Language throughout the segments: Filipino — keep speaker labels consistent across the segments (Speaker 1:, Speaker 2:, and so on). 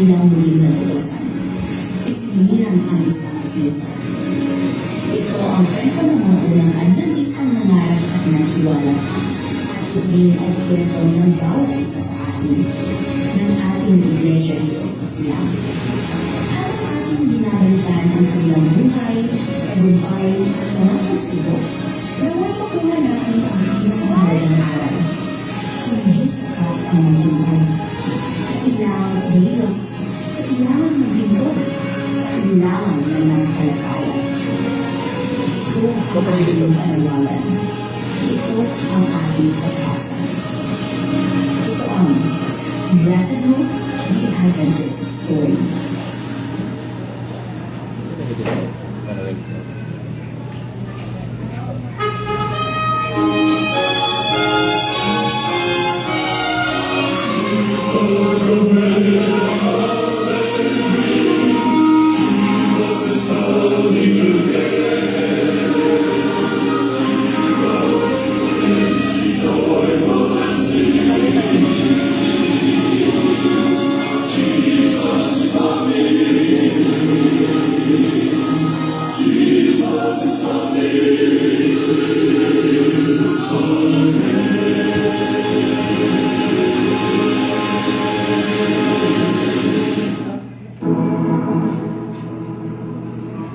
Speaker 1: kanilang muling natuklasan. Isinilang ang isang freezer. Ito ang kwento ng mga unang Adventistang nangarap at nagtiwala. At ito rin ay kwento ng bawat isa sa atin, ng ating iglesia dito sa Silang. Habang ating binabalikan ang kanilang buhay, tagumpay at mga pusibo, naway makuha natin ang pinakamahalagang aral. Hindi sapat ang maghintay. Kailangan kumilos, kailangan maglingkod, kailangan mananampalataya. Ito ang ating panawagan. Ito ang ating pag-asa. Ito ang Blessed Hope, the Adventist Story.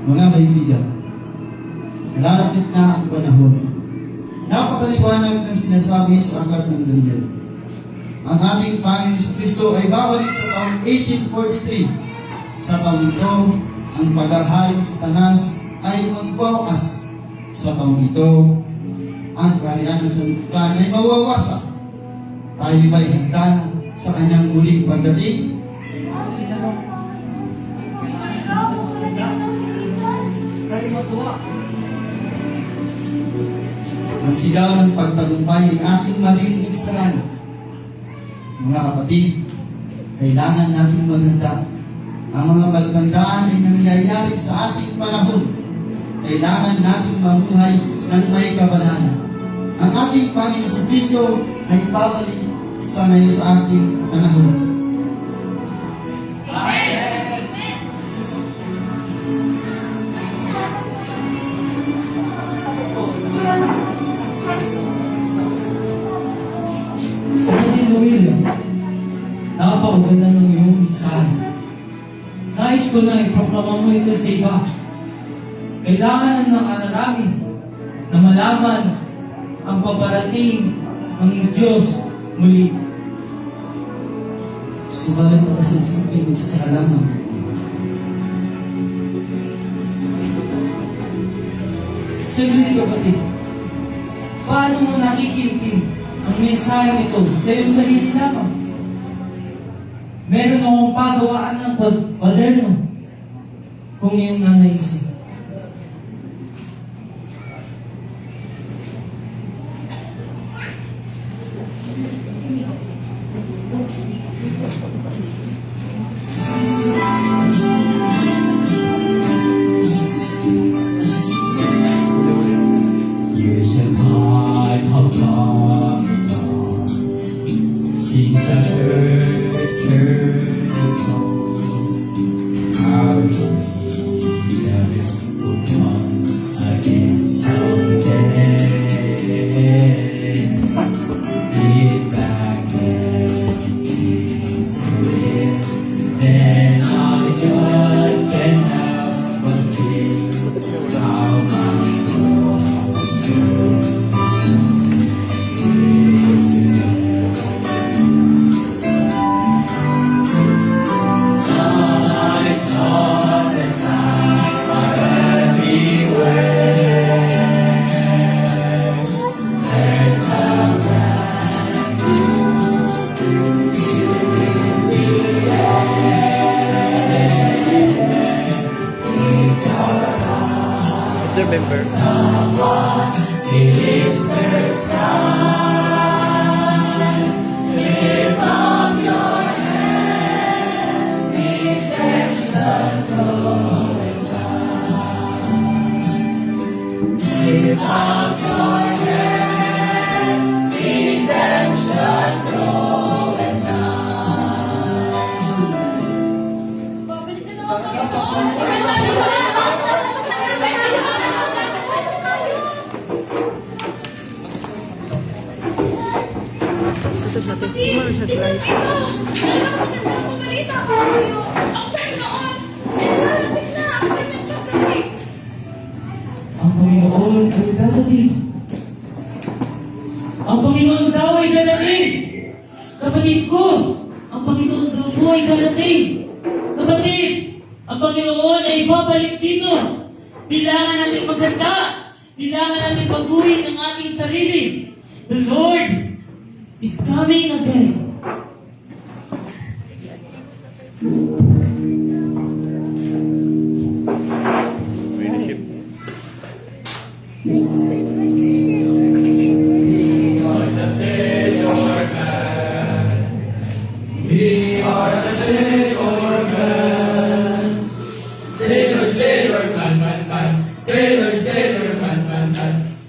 Speaker 2: Mga kaibigan, nalalapit na ang panahon. Napakaliwanag ng sinasabi sa aklat ng Daniel. Ang ating Panginoon sa Kristo ay babalik sa taong 1843. Sa taong ito, ang paghahari sa Satanas ay magwawakas. Sa taong ito, ang kaharian ng sanlibutan ay mawawasak. Tayo ba'y handa na sa kanyang muling pagdating? Ang sigaw ng pagtagumpay ay ating maririnig sa langit. Mga kapatid, kailangan natin maghanda. Ang mga palatandaan ay nangyayari sa ating panahon. Kailangan natin mamuhay ng may kabanalan. Ang ating Panginoon sa Kristo ay babalik sa ngayon sa ating panahon.
Speaker 3: Napakaganda ng iyong mensahe. Nais ko na iproklama mo ito sa iba. Kailangan ng aralangin na malaman ang paparating ng Diyos muli.
Speaker 2: Subalit na kasi simpleng magsasalamat.
Speaker 3: Saglit kapatid, paano mo nakikintin ang mensahe nito sa iyong sarili lamang? Meron akong pagawaan ng kwaderno kung iyong nanaisip.
Speaker 4: Years have gone, since the earth turned cold. How Jesus will come again someday. Give back and sees it. Then I just can help but think how much more
Speaker 5: remember. Kapatid, tingnan mo ito! Nalapit na pumalita ko kayo! Ang Panginoon! Ay lalapit na ang kanyang pagdating!
Speaker 3: Ang Panginoon ay dadating. Ang Panginoon daw ay dadating. Kapatid ko, ang Panginoon daw po ay dadating. Kapatid, ang Panginoon ay babalik dito. Kailangan natin maghanda. Kailangan natin baguhin ang ating sarili. The Lord is coming again.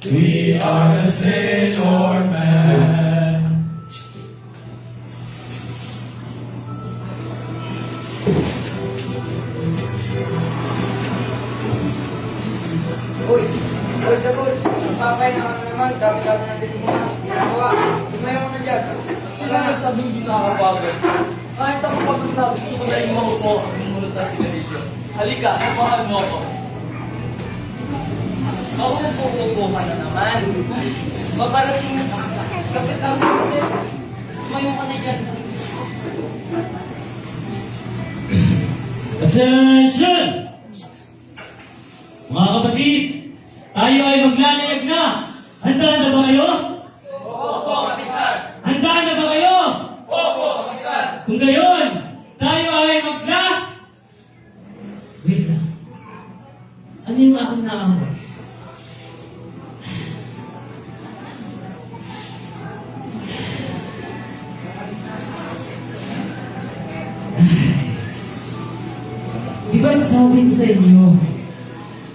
Speaker 4: We are the Sailor Man.
Speaker 2: Uy, Jagol, papay na ka na naman, dami-dami na din mo na ginagawa. Lumayo ko na dyan.
Speaker 6: Sila nagsabing di nakakapagod. Kahit ako pagod na, gusto ko na yung maupo at bumunod na sigarilyo. Halika, samahan mo ako. Ako na pupupo ka na naman. Babarating na sa kapitan mo kasi. Tumayo ka na dyan.
Speaker 3: Attention! Mga kapatid, tayo ay maglalayag na. Handa na ba kayo?
Speaker 6: Opo, kapitan.
Speaker 3: Handa na ba kayo?
Speaker 6: Opo, kapitan.
Speaker 3: Kung gayon, tayo ay Wait lang. Ano yung aking naamoy? Di ba sabi ko sa inyo,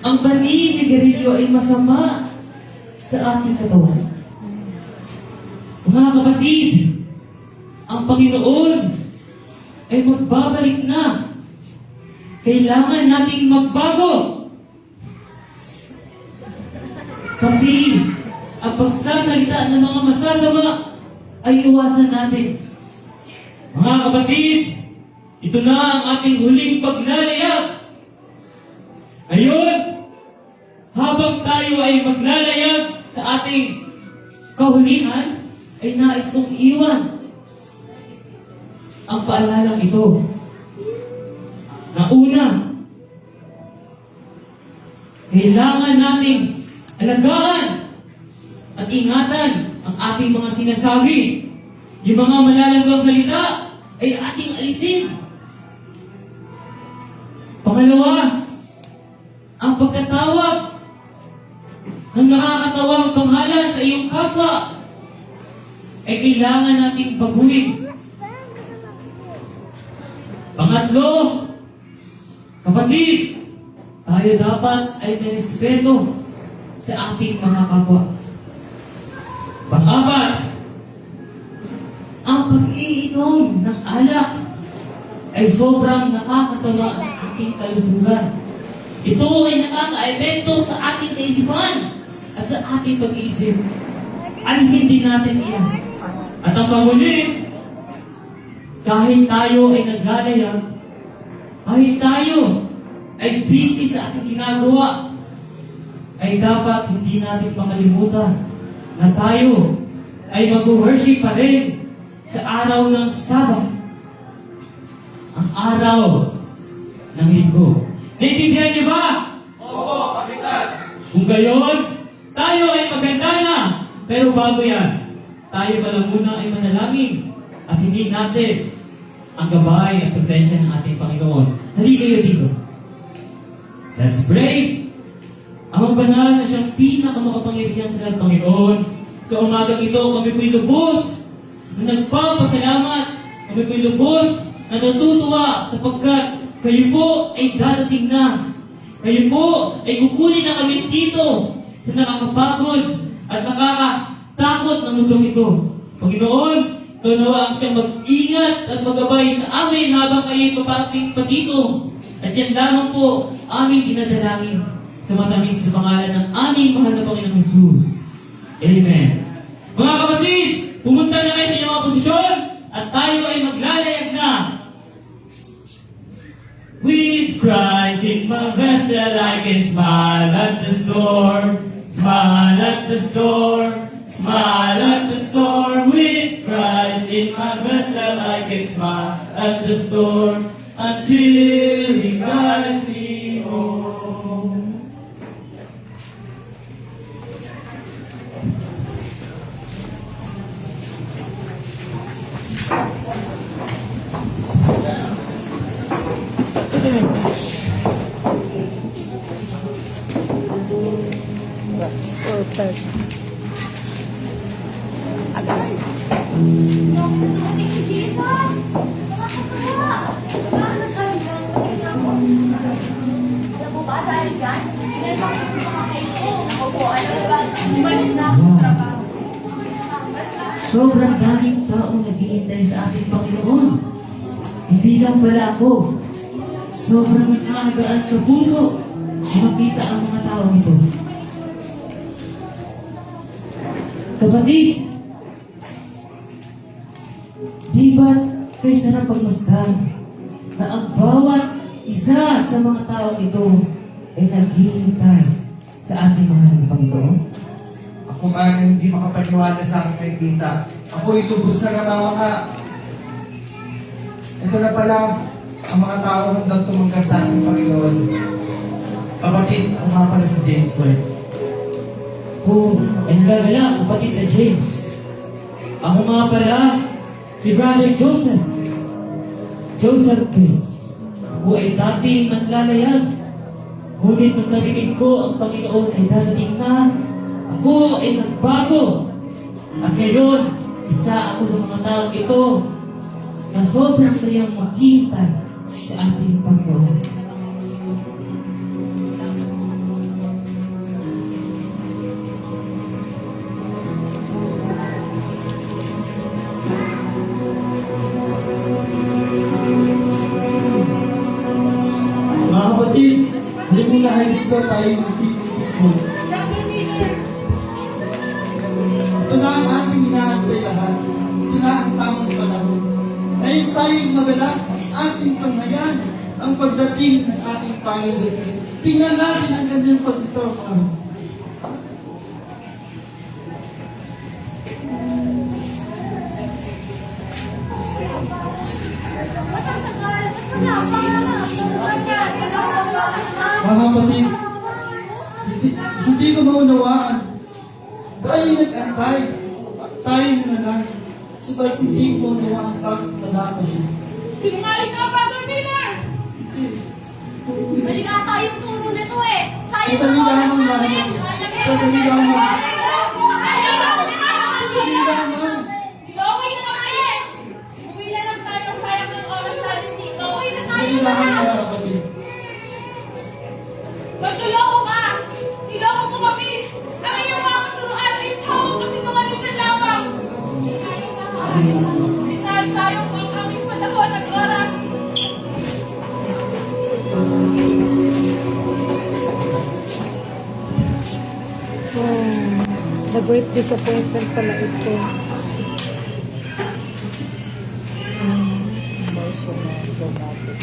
Speaker 3: ang paninigarilyo ay masama sa ating katawan. Mga kapatid, ang Panginoon ay magbabalik na. Kailangan nating magbago. Pati ang pagsasalita ng mga masasama ay iwasan natin. Mga kapatid, ito na ang ating huling paglalayag. Ngayon, habang tayo ay maglalayag sa ating kahulihan, ay nais kong iwan ang paalalang ito. Na una, kailangan nating alagaan at ingatan ang ating mga sinasabi. Yung mga malalaswang salita ay ating alisin. Pangalawa, ang pagtatawag ng nakakatawang pangalan sa iyong kapwa ay kailangan nating baguhin. Pangatlo, kapatid, tayo dapat ay may respeto sa ating mga kapwa. Pang-apat, ang pag-iinom ng alak ay sobrang nakakasama sa ating kalusugan. Ito ay nakaka-epekto sa ating kaisipan at sa ating pag-iisip. Alisin din natin iyan. At ang panghuli, kahit tayo ay naglalayag, kahit tayo ay busy sa ating ginagawa, ay dapat hindi natin makalimutan na tayo ay mag-worship pa rin sa araw ng Sabat, ang araw ng linggo. Naintindihan niyo ba?
Speaker 6: Opo, kapitan.
Speaker 3: Kung gayon, tayo ay maganda na. Pero bago yan, tayo pala muna ay manalangin at hindi natin ang gabay at presensya ng ating Panginoon. Halika kayo dito. Let's pray. Ang banal na siyang pinakamakapangyarihan sa lahat, Panginoon. Sa umagang ito, kami po'y lubos na nagpapasalamat. Kami po'y lubos na natutuwa sapagkat kayo po ay dadating na. Kayo po ay kukunin na kami dito sa nakakapagod at nakakatakot ng mundong ito. Panginoon, ikaw nawa ang siyang mag-ingat at magabay sa amin habang kayo'y paparating pa dito. At yan lamang po aming dinadalangin sa matamis na pangalan ng aming mahal na Panginoong Jesus. Amen. Mga kapatid, Pumunta na kayo sa inyong mga posisyon at tayo ay maglalayag na. With Christ in my vessel, I can smile at the storm, smile at the storm, smile at the storm. With Christ in my vessel, I can smile at the storm until He guides me home.
Speaker 5: Dumating si Jesus! Nakakatawa! Ano sabi siya? Patingin ako. Alam mo ba dahil yan? Pinagpang ko mga kayo. Ako po, alam mo ba? Umalis na ako sa trabaho.
Speaker 7: Sobrang daming taong naghihintay sa ating Panginoon. Hindi lang pala ako. Sobrang nakakagaan sa puso na makita ang mga taong ito. Kapatid, di ba't kay sarap pagmasdan na ang bawat isa sa mga taong ito ay naghihintay sa ating mahal na Panginoon?
Speaker 2: Ako man ay hindi makapaniwala sa aking nakikita. Ako'y lubos na namamaka. Ito na pala ang mga tao handang tumanggap sa aking Panginoon. Kapatid, ako nga pala si James White.
Speaker 7: Kung nagagala, kapatid na James. Ako nga pala, si Brother Joseph. Joseph Bates. Ako ay dating naglalayag. Ngunit nung narinig ko ang Panginoon ay dadating na, ako ay nagbago. At ngayon, isa ako sa mga taong ito na sobrang sayang makita sa ating Panginoon.
Speaker 2: Mga kapatid, hindi mo lahat dito tayo magtitipon. Ito na ang ating inaantay lahat. Ito na ang tamang panahon. Ngayon tayo maganap ang ating panghayan, ang pagdating ng ating Panginoon sa Kristo. Tingnan natin ang kanyang pagdito, mga
Speaker 5: Matatagal! Ito na!
Speaker 2: mga kapatid, hindi ko maunawaan. Tayo nag-antay, tayo nananag, saba't hindi ko maunawaan bakit nalaman siya.
Speaker 5: Sinungaling ka, Brother Miller! Mali ka tayong turo nito eh! Sayang
Speaker 2: Sandali
Speaker 5: ang oras
Speaker 2: lamang, mga
Speaker 5: namin!
Speaker 2: kapatid. Sandali lamang. Sandali lamang.
Speaker 5: Ilokoy na kami! Umuwi na lang tayo, sayang ng oras natin dito. Uwi na tayo
Speaker 2: Sandali lamang,
Speaker 5: na!
Speaker 2: mga kapatid.
Speaker 5: Magtuloko ka! Iloko mo kami! Ang iyong mga katuruan ay tao kasi nungalingan lamang! Sinasayang mo ang aming panahon at oras!
Speaker 8: The great disappointment pala ito. Emotional, dramatic.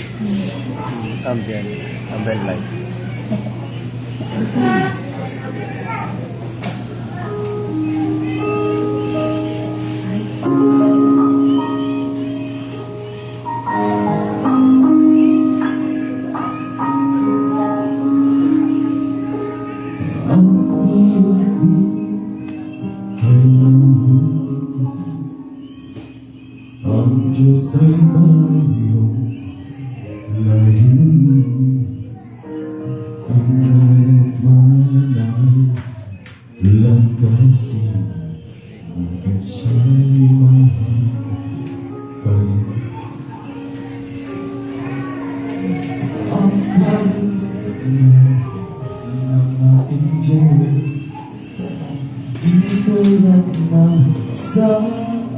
Speaker 4: Ambient light.
Speaker 9: Ang Diyos ay mayroong layunin. Ang nagmanay landasin. Hanggang siya'y mahal pa rin. Ang kanya ng ating Diyos itulad na sa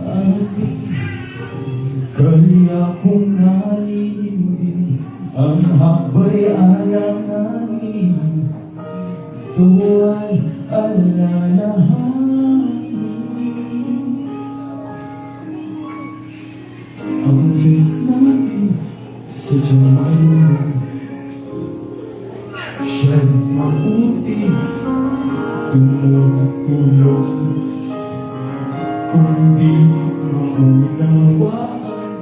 Speaker 9: ating. Kaya kung nalilindin ang habay alanganin, ito ay alalahanin. sa Diyos. Siya'y mabuti, tumutulong, kung di maunawaan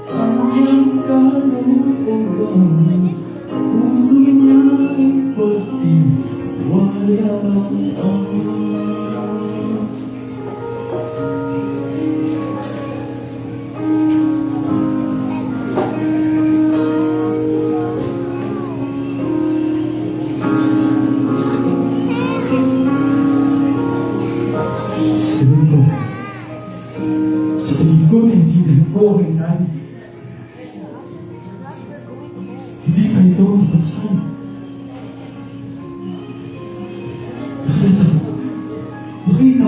Speaker 9: ang iyang kalooban. Puso niya'y pagtiwalaan. Sa tingin ko, naiintindihan ko ang nangyari. Hindi pa ito matapsan. Nakita ko. Nakita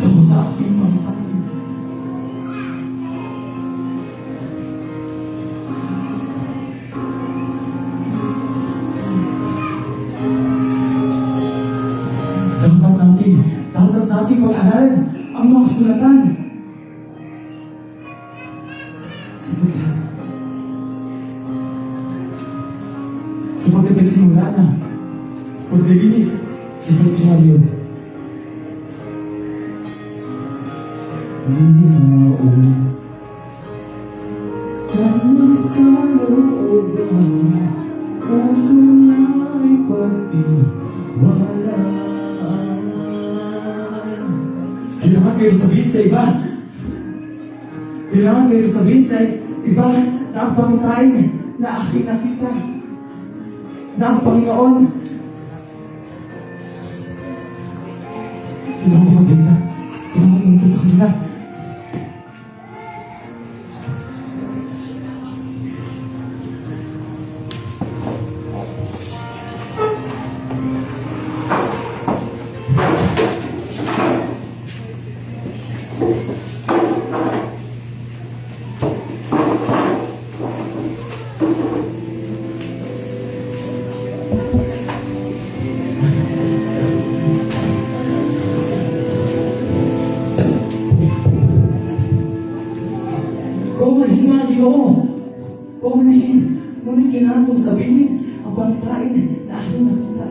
Speaker 9: ko sa aking mga kapatid. Dapat natin pag-aralan ang mga kasulatan. Sapagkat nagsimula na paglilinis sa sanctuaryo. Minaon kanyang kalooban, puso niya'y pagtiwalaan. Kailangan kayo sabihin sa iba. Kailangan kayo sabihin sa iba na ang pangitain na aking nakita. Na ang Panginoon. Kailangan mo maganda. Kailangan mo maganda sa kanila. Paumanhin mga Ginoo. Paumanhin. Ngunit kailangan kong sabihin ang pangitain na aking nakita.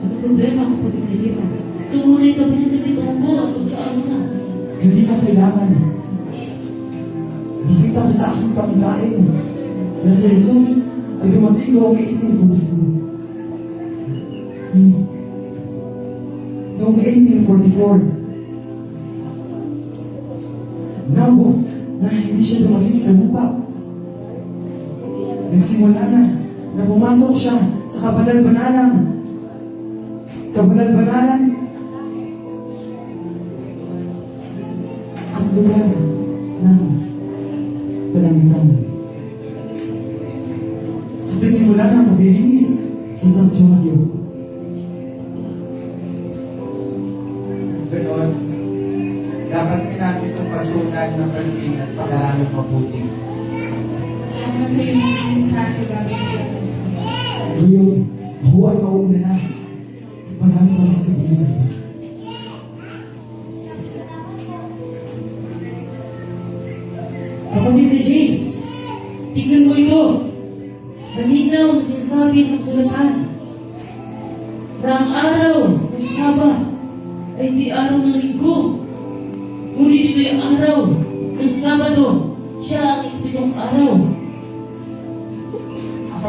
Speaker 7: Ano problema kapatid na hirap? Tungunin kami sa tabi tungko at kung saan mo na.
Speaker 9: Hindi na kailangan. Nakita ko sa aking pangitain na si Jesus ay dumating noong 1844. Noong 1844. Na hindi siya dumating sa lupa. Nagsimula na pumasok siya sa kabanal-banalan at lugar ng kalangitan. At nagsimula na maglilinis sa sanctuaryo.
Speaker 2: Ganon, dapat din natin itong pagtunan ng pansin at pag-aralan mabuti.
Speaker 8: Salamat sa iyo ng mensahe bagay ko.
Speaker 9: Ngayon, ako ay mauna na. Marami ko sasabihin sa iyo.
Speaker 7: Kapatid na James, tignan mo ito. Malinaw na sinasabi sa kasulatan na ang araw ng Sabat ay di araw ng linggo. Ngunit ito'y araw ng Sabado. Siya ang ikapitong araw.
Speaker 2: Ang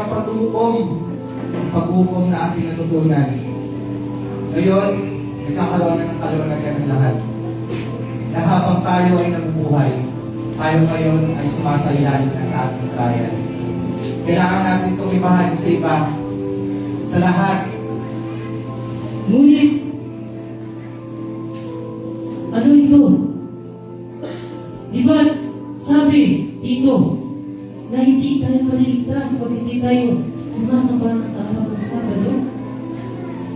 Speaker 2: pag-ukom na ating natutunan. Ngayon, nagkakaroon na ng kaliwanagan ng lahat. Na habang tayo ay nabubuhay, tayo ngayon ay sumasailalim na sa ating trial. Kailangan natin itong ibahagi sa iba, sa lahat.
Speaker 7: Ngunit, ano ito? Di ba sabi dito na hindi tayo maliligtas pag hindi tayo sumasamba ng araw ng Sabado?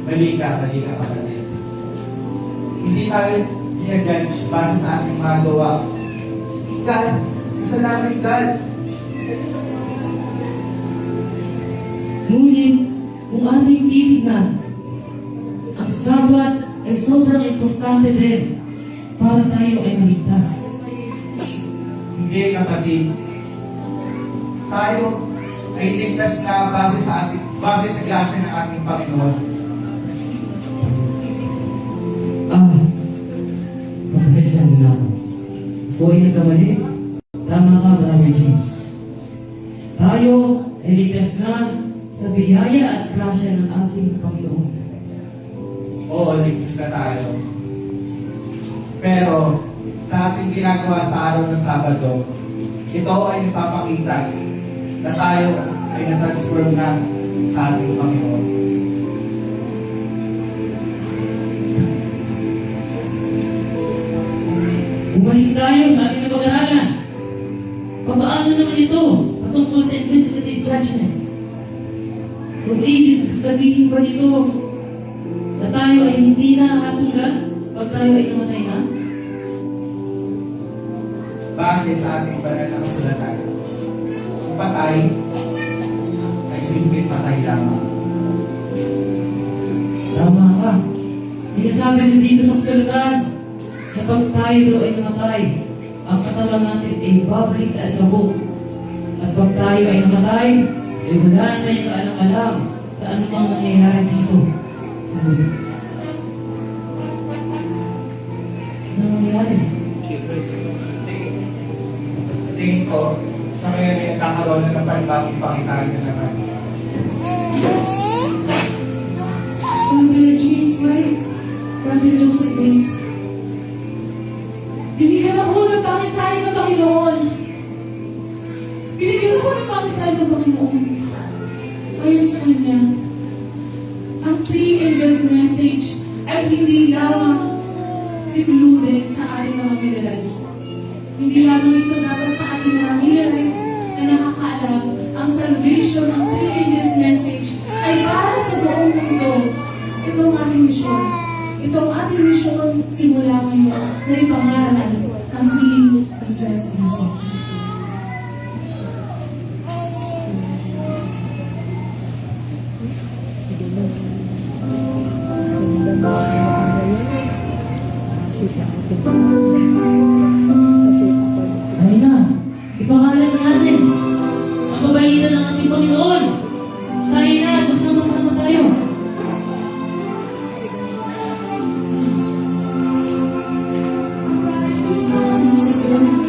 Speaker 2: Mali ka kapatid. Hindi tayo ginajudge para sa ating mga gawa. God, isa namin God.
Speaker 7: Ngunit, kung ating titignan, ang Sabat ay sobrang importante din para tayo ay maligtas.
Speaker 2: Hindi, kapatid. Tayo ay ligtas na base sa grasya ng ating Panginoon.
Speaker 7: Pasensya na ako. Ako ay nagkamali. Tama ka, Brother James. Tayo ay ligtas na sa biyaya at grasya ng ating Panginoon.
Speaker 2: Oo, ligtas na tayo. Pero, sa ating ginagawa sa araw ng Sabado, ito ay nagpapakita na tayo ay na-transform na sa ating Panginoon.
Speaker 7: Bumalik tayo sa ating napag-aralan. Papaano naman ito patungkol sa investigative judgment? So, ibig sabihin ba nito na tayo ay hindi na hatulan pag tayo ay namatay na?
Speaker 2: Base sa ating banal na kasulatan, ang patay ay simpleng patay lamang.
Speaker 7: Tama ka. Sinasabi din dito sa kasulatan, kapag tayo ay namatay, ang katawan natin ay babalik sa alikabok. At pag tayo ay namatay, ay wala na tayong kaalam-alam sa anumang nangyayari dito sa mundo. Ano nangyayari?
Speaker 2: Sa tingin ko, sa ngayon ay nagkakaroon na ng panibagong pangitain na naman.
Speaker 8: Brother James White, Brother Joseph Bates, binigyan ako ng pangitain ng Panginoon. Binigyan ako ng pangitain ng Panginoon. Ayon sa Kanya, ang three angels message ay hindi lamang secluded sa ating mga Millerites. Hindi lamang ito dapat sa ating mga Millerites na nakakaalam ang salvation ng three angels message ay para sa buong mundo. Ito ang ating misyon. Ito ang ating misyon simula ngayon na ipangaral ang three angels message.
Speaker 7: Ay na, ipangalan na natin ang kabalitan ng ating Panginoon. Tayo na, masama-sama tayo.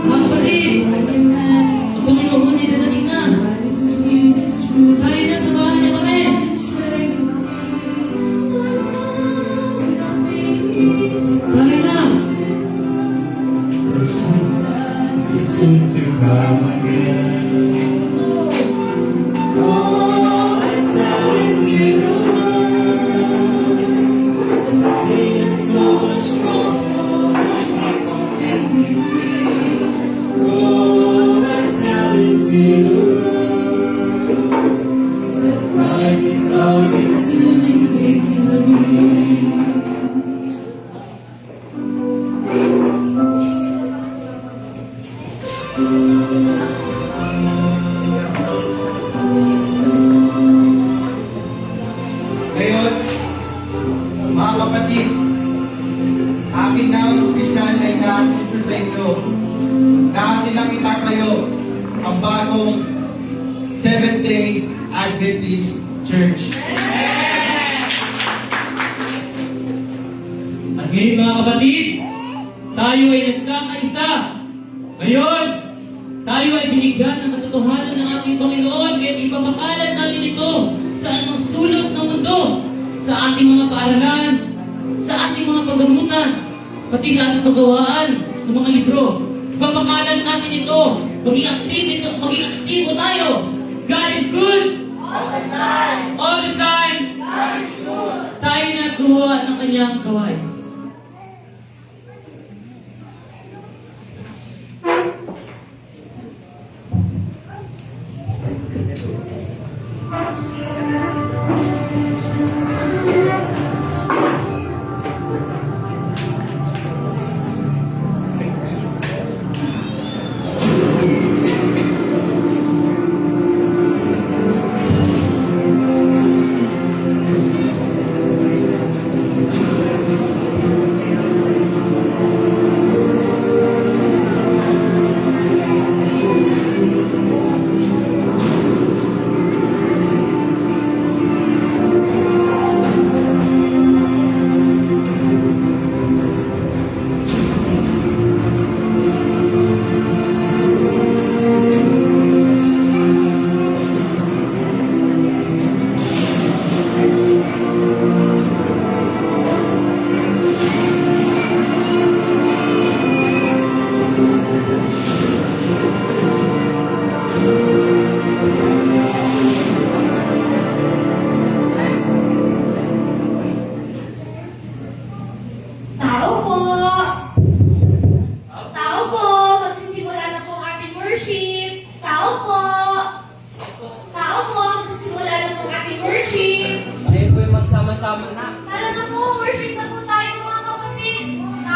Speaker 7: Mga kapatid, ang Panginoon ay dadating na. Tayo na, samahan niyo kami. Tayo na.
Speaker 4: It's soon to come again. Oh, I tell it to the world. Sing it so much more. My heart can be free. Oh, I tell it to the world. That Christ is coming soon in victory.
Speaker 2: Ngayon, mga kapatid, akin na ang opisyal na inaanunso sa inyo na akin lang itatayo ang bagong Seventh-day Adventist Church.
Speaker 7: At ngayon mga kapatid, tayo ay nagkakaisa. Ngayon, tayo ay binigyan ng katotohanan ng ating Panginoon kaya ipamakalat natin ito sa anong sulok ng mundo, sa ating mga paaralan, sa ating mga pagamutan, pati sa ating pagawaan ng mga libro. Ipamakalat natin ito, maging aktibo tayo. God is good. All the time. All the time. God is good. Tayo na gumawa ng kanyang gawain.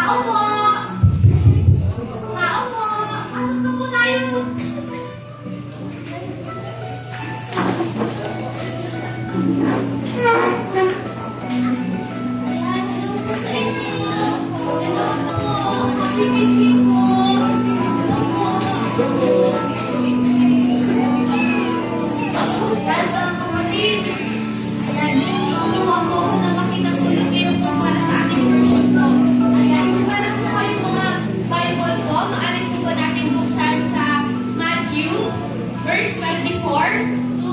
Speaker 5: Tao po! Tao po! Pasok na po tayo! Ayan, hello po sa inyo. Hello po. Happy meeting po. Hello po. Ayan, mga kapatid. Ayan, kinuha po ako na makita po ulit kayo po para sa ating worship po. Ayan, kung meron po kayong mga Bible po, maaari po ba natin buksan sa Matthew, verse 24 to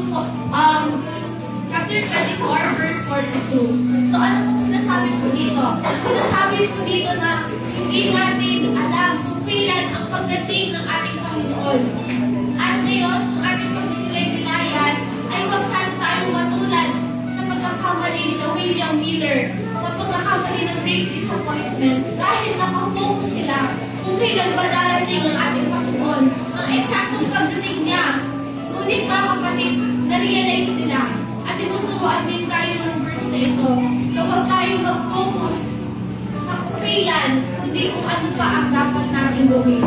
Speaker 5: chapter 24, verse 42. So, ano pong sinasabi po dito? Sinasabi po dito na hindi natin alam kung kailan ang pagdating ng ating Panginoon. At ngayon, kung ating pagkikilay-kilayan, ay huwag sana tayong matulad sa pagkakamali ni William Miller, sa pagkakamali ng Great Disappointment, dahil nakafocus sila kung kailan ba darating ang ating Panginoon. Ang eksaktong pagdating niya. Ngunit mga kapatid, na-realize nila at tinuturuan din tayo ng verse na ito na huwag tayong mag-focus sa kung kailan, kundi kung ano pa ang dapat natin gawin.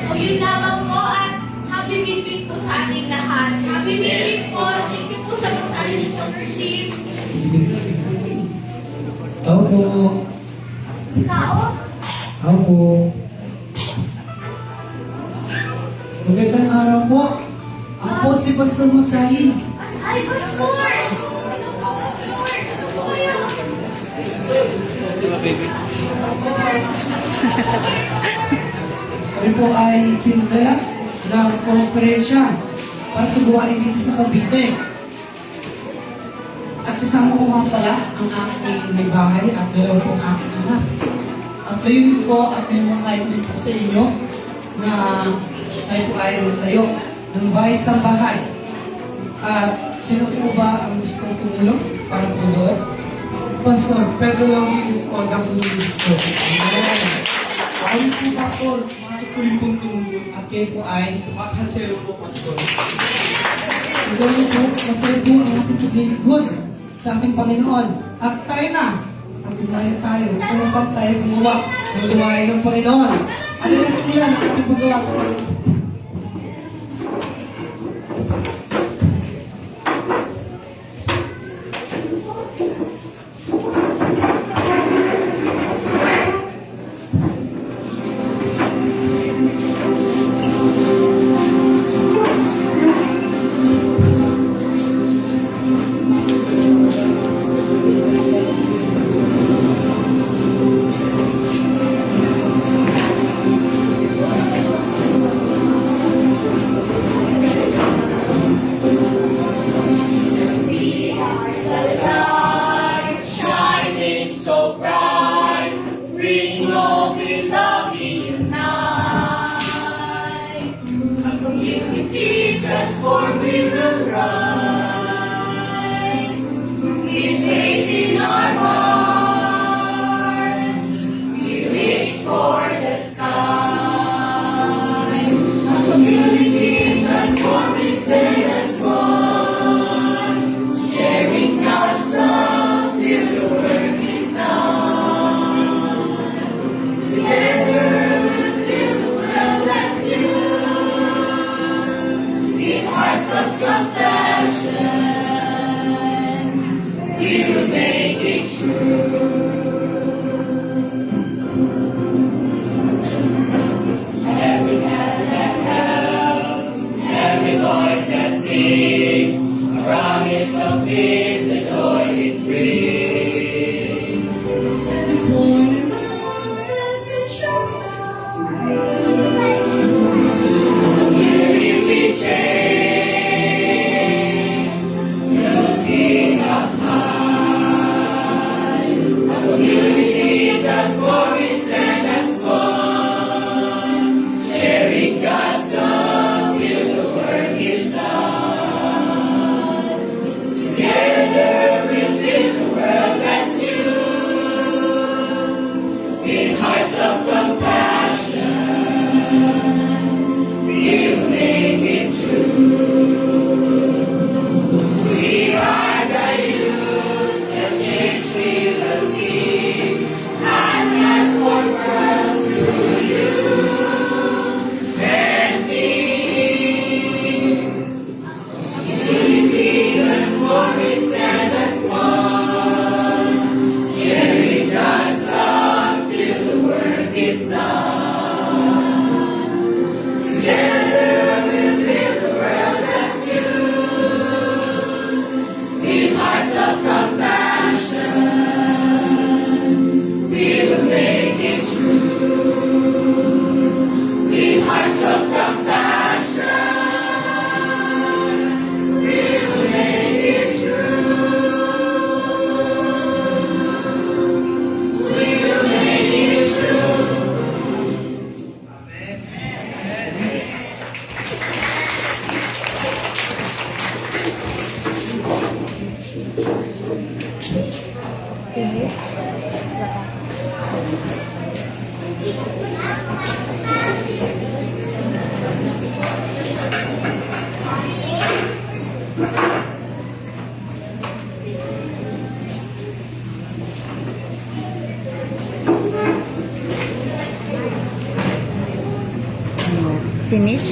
Speaker 5: So yun lamang po at happy meeting po sa ating lahat. Happy meeting po. Thank you po sa pagsali sa worship.
Speaker 9: Tao po.
Speaker 5: Tao?
Speaker 9: Tao po. Magandang araw po. Ako po si Pastor Masahin.
Speaker 5: Ay, Pastor! Ito po, Pastor! Ito po kayo!
Speaker 9: Kami po ay pinadala ng konferensya para sa gawain dito sa Cavite. At kasama ko nga pala ang aking may bahay at dalawa pong aking anak. Ang kayo po at may mga kayo po sa inyo na kayo po ay tayo ng bahay sa bahay. At sino po ba ang gusto tumulong para po doon?
Speaker 2: Pastor, Pedro Lauris po, Dabulis po.
Speaker 9: Ayun po, Pastor, mga gusto rin pong tumulong at kayo po ay
Speaker 6: Makansero po, Pastor.
Speaker 9: gawin po, masaya po ang ating paglilingkod sa ating Panginoon. At tayo na, ang sumaya tayo, tumapag tayo gumawa ng gawain ng Panginoon. Ano na simulan ang ating paggawa sa Panginoon?
Speaker 4: We are the light, shining so bright, bring all with love we unite. A community transformed with the rise, with faith in our hearts, we reach for the sky. A community transformed with zealous one, sharing God's love till the work is done. Together we'll build a blessed you, with hearts of compassion.
Speaker 10: finish?